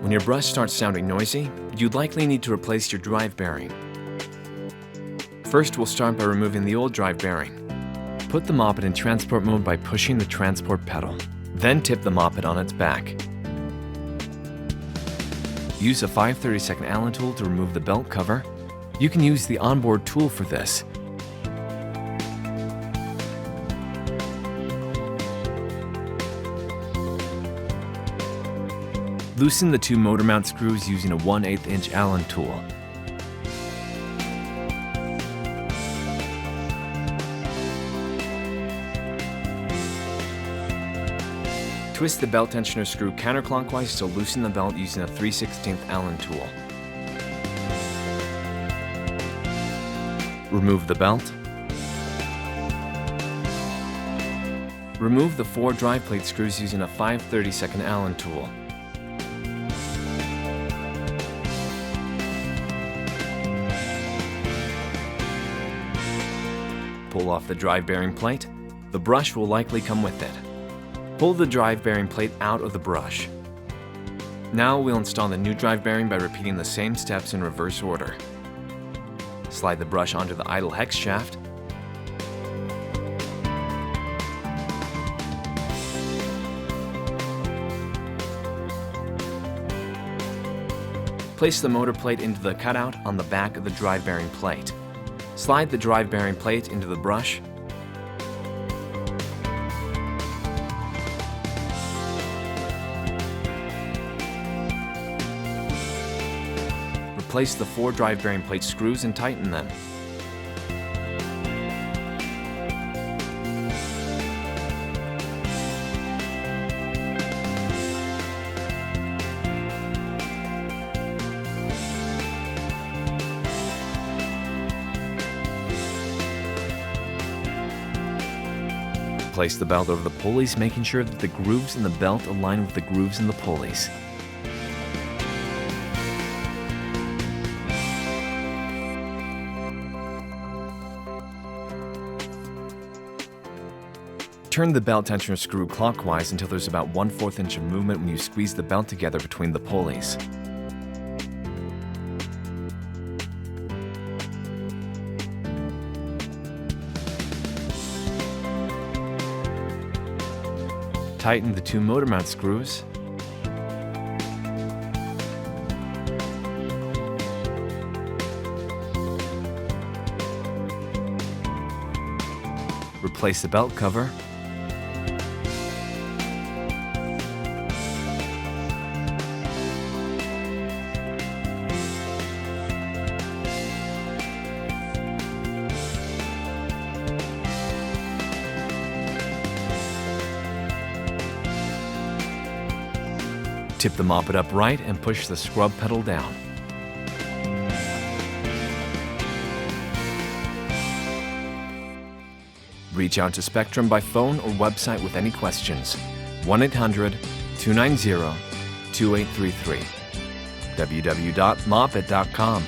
When your brush starts sounding noisy, you'd likely need to replace your drive bearing. First, we'll start by removing the old drive bearing. Put the Mopit in transport mode by pushing the transport pedal. Then tip the Mopit on its back. Use a 5/32 Allen tool to remove the belt cover. You can use the onboard tool for this. Loosen the two motor mount screws using a 1/8 inch Allen tool. Twist the belt tensioner screw counterclockwise to loosen the belt using a 3/16 Allen tool. Remove the belt. Remove the 4 drive plate screws using a 5/32 Allen tool. Pull off the drive bearing plate. The brush will likely come with it. Pull the drive bearing plate out of the brush. Now we'll install the new drive bearing by repeating the same steps in reverse order. Slide the brush onto the idle hex shaft. Place the motor plate into the cutout on the back of the drive bearing plate. Slide the drive bearing plate into the brush. Replace the 4 drive bearing plate screws and tighten them. Place the belt over the pulleys, making sure that the grooves in the belt align with the grooves in the pulleys. Turn the belt tensioner screw clockwise until there's about 1/4 inch of movement when you squeeze the belt together between the pulleys. Tighten the 2 motor mount screws. Replace the belt cover. Tip the Mopit upright and push the scrub pedal down. Reach out to Spectrum by phone or website with any questions. 1-800-290-2833. www.mopit.com.